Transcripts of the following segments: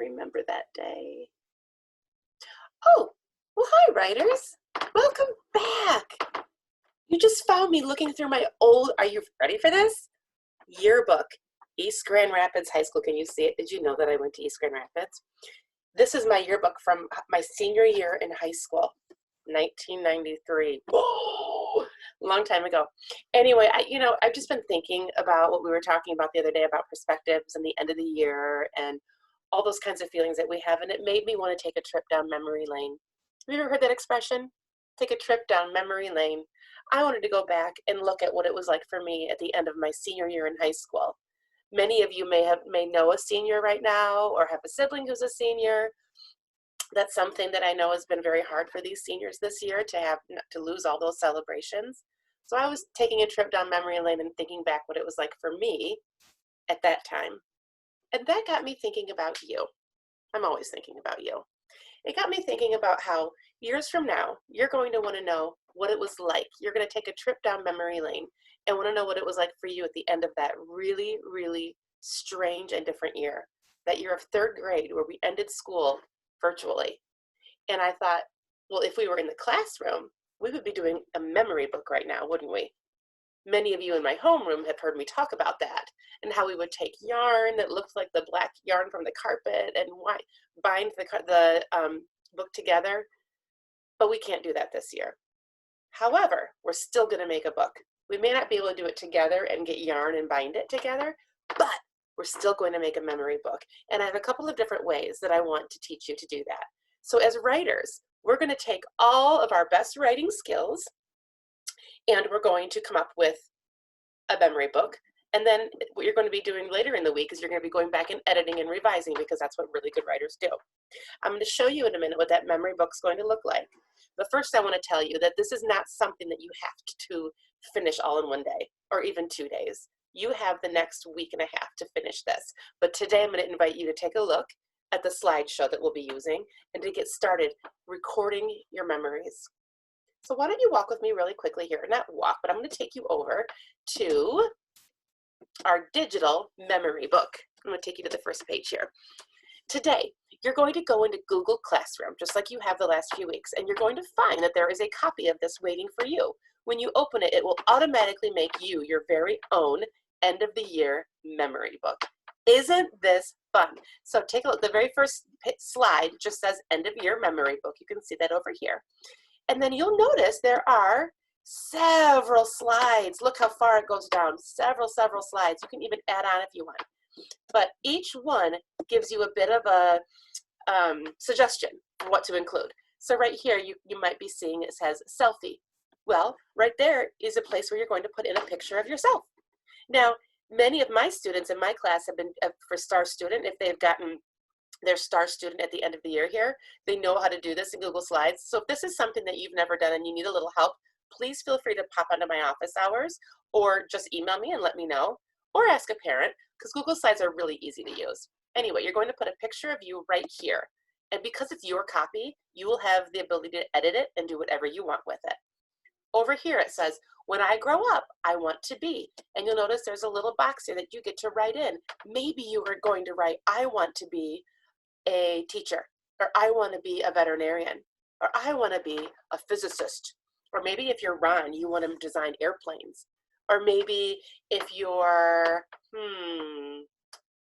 remember that day. Oh, well, hi, writers. Welcome back. You just found me looking through my old, are you ready for this? Yearbook, East Grand Rapids High School. Can you see it? Did you know that I went to East Grand Rapids? This is my yearbook from my senior year in high school, 1993. Whoa, long time ago. Anyway, I've just been thinking about what we were talking about the other day about perspectives and the end of the year and all those kinds of feelings that we have, and it made me want to take a trip down memory lane. Have you ever heard that expression? Take a trip down memory lane. I wanted to go back and look at what it was like for me at the end of my senior year in high school. Many of you may know a senior right now or have a sibling who's a senior. That's something that I know has been very hard for these seniors this year to lose all those celebrations. So I was taking a trip down memory lane and thinking back what it was like for me at that time. And that got me thinking about you. I'm always thinking about you. It got me thinking about how years from now, you're going to want to know what it was like. You're going to take a trip down memory lane and want to know what it was like for you at the end of that really, really strange and different year. That year of third grade where we ended school virtually. And I thought, well, if we were in the classroom, we would be doing a memory book right now, wouldn't we? Many of you in my homeroom have heard me talk about that and how we would take yarn that looked like the black yarn from the carpet and bind the book together. But we can't do that this year. However, we're still going to make a book. We may not be able to do it together and get yarn and bind it together, but we're still going to make a memory book. And I have a couple of different ways that I want to teach you to do that. So as writers, we're going to take all of our best writing skills and we're going to come up with a memory book. And then what you're going to be doing later in the week is you're going to be going back and editing and revising because that's what really good writers do. I'm going to show you in a minute what that memory book's going to look like. But first I want to tell you that this is not something that you have to finish all in one day or even 2 days. You have the next week and a half to finish this. But today I'm going to invite you to take a look at the slideshow that we'll be using and to get started recording your memories. So why don't you walk with me really quickly here? Not walk, but I'm going to take you over to our digital memory book. I'm going to take you to the first page here. Today, you're going to go into Google Classroom, just like you have the last few weeks, and you're going to find that there is a copy of this waiting for you. When you open it, it will automatically make you your very own end of the year memory book. Isn't this fun? So take a look. The very first slide just says end of year memory book. You can see that over here. And then you'll notice there are several slides. Look how far it goes down. Several slides. You can even add on if you want. But each one gives you a bit of a suggestion for what to include. So right here, you might be seeing it says selfie. Well, right there is a place where you're going to put in a picture of yourself. Now, many of my students in my class have been for Star Student, if they've gotten their Star Student at the end of the year here, they know how to do this in Google Slides. So if this is something that you've never done and you need a little help, please feel free to pop onto my office hours or just email me and let me know, or ask a parent, because Google Slides are really easy to use. Anyway, you're going to put a picture of you right here. And because it's your copy, you will have the ability to edit it and do whatever you want with it. Over here it says, when I grow up, I want to be. And you'll notice there's a little box here that you get to write in. Maybe you are going to write, I want to be a teacher, or I want to be a veterinarian, or I want to be a physicist. Or maybe if you're Ron, you want to design airplanes. Or maybe if you're,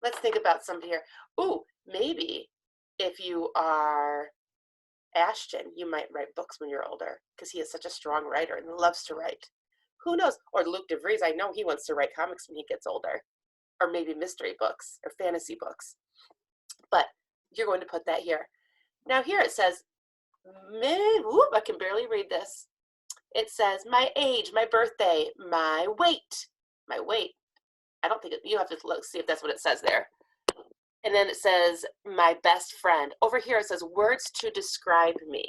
let's think about somebody here. Ooh, maybe if you are Ashton, you might write books when you're older because he is such a strong writer and loves to write. Who knows? Or Luke DeVries, I know he wants to write comics when he gets older. Or maybe mystery books or fantasy books. But you're going to put that here. Now here it says, I can barely read this. It says my age, my birthday, my weight. My weight. I don't think you have to look, see if that's what it says there. And then it says my best friend. Over here it says words to describe me.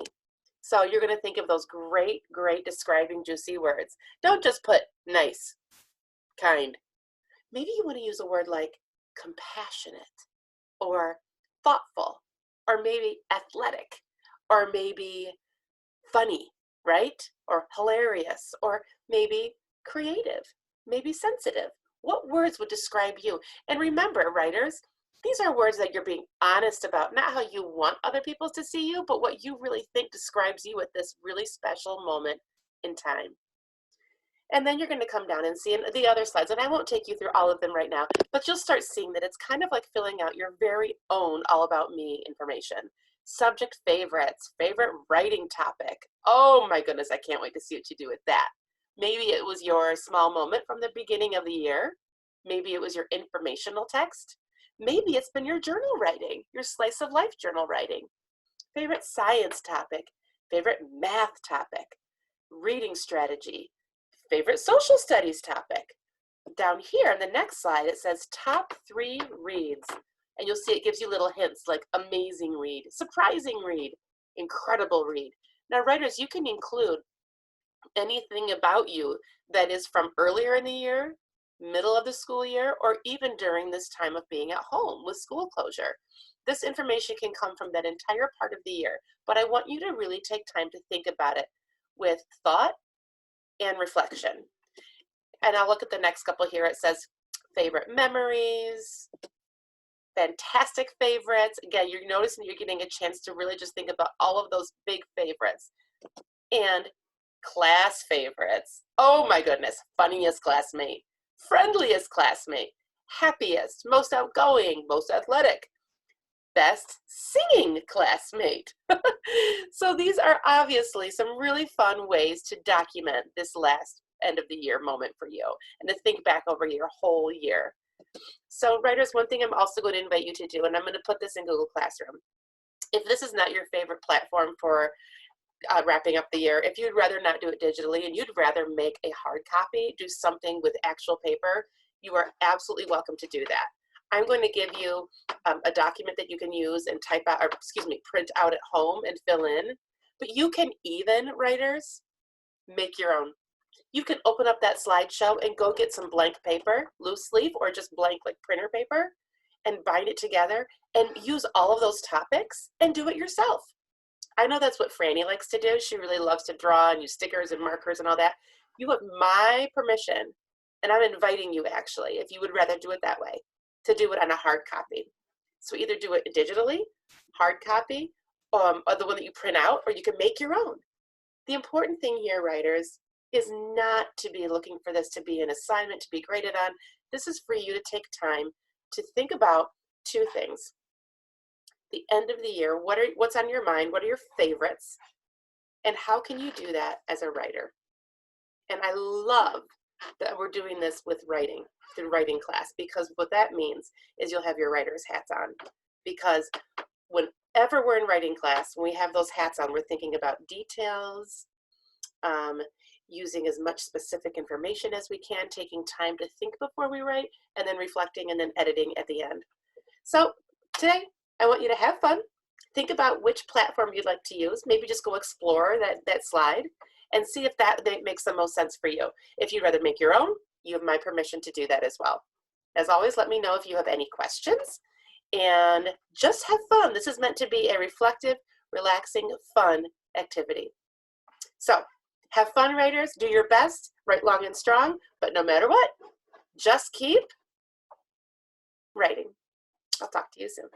So you're going to think of those great describing juicy words. Don't just put nice, kind. Maybe you want to use a word like compassionate or thoughtful or maybe athletic or maybe funny, right? Or hilarious or maybe creative, maybe sensitive. What words would describe you? And remember, writers, These are words that you're being honest about, not how you want other people to see you, but what you really think describes you at this really special moment in time. And then you're going to come down and see the other slides, and I won't take you through all of them right now, but you'll start seeing that it's kind of like filling out your very own all about me information. Subject favorites, favorite writing topic. Oh my goodness, I can't wait to see what you do with that. Maybe it was your small moment from the beginning of the year. Maybe it was your informational text. Maybe it's been your journal writing, your slice of life journal writing. Favorite science topic, favorite math topic, reading strategy, favorite social studies topic. Down here on the next slide, it says top 3 reads. And you'll see it gives you little hints like amazing read, surprising read, incredible read. Now, writers, you can include anything about you that is from earlier in the year, middle of the school year, or even during this time of being at home with school closure. This information can come from that entire part of the year, but I want you to really take time to think about it with thought and reflection. And I'll look at the next couple here. It says favorite memories, fantastic favorites. Again, you're noticing you're getting a chance to really just think about all of those big favorites. And class favorites. Oh my goodness, funniest classmate, friendliest classmate, happiest, most outgoing, most athletic, best singing classmate. So these are obviously some really fun ways to document this last end of the year moment for you and to think back over your whole year. So writers, one thing I'm also going to invite you to do, and I'm going to put this in Google Classroom. If this is not your favorite platform for wrapping up the year, if you'd rather not do it digitally and you'd rather make a hard copy, do something with actual paper, you are absolutely welcome to do that. I'm going to give you a document that you can use and type out, or excuse me, print out at home and fill in. But you can even, writers, make your own. You can open up that slideshow and go get some blank paper, loose leaf, or just blank like printer paper, and bind it together and use all of those topics and do it yourself. I know that's what Franny likes to do. She really loves to draw and use stickers and markers and all that. You have my permission, and I'm inviting you actually, if you would rather do it that way, to do it on a hard copy. So either do it digitally, hard copy, or the one that you print out, or you can make your own. The important thing here, writers, is not to be looking for this to be an assignment to be graded on. This is for you to take time to think about 2 things. The end of the year, what's on your mind, what are your favorites, and how can you do that as a writer? And I love that we're doing this with writing, through writing class, because what that means is you'll have your writer's hats on. Because whenever we're in writing class, when we have those hats on, we're thinking about details, using as much specific information as we can, taking time to think before we write, and then reflecting and then editing at the end. So today, I want you to have fun. Think about which platform you'd like to use. Maybe just go explore that slide and see if that makes the most sense for you. If you'd rather make your own, you have my permission to do that as well. As always, let me know if you have any questions, and just have fun. This is meant to be a reflective, relaxing, fun activity. So have fun, writers. Do your best, write long and strong, but no matter what, just keep writing. I'll talk to you soon.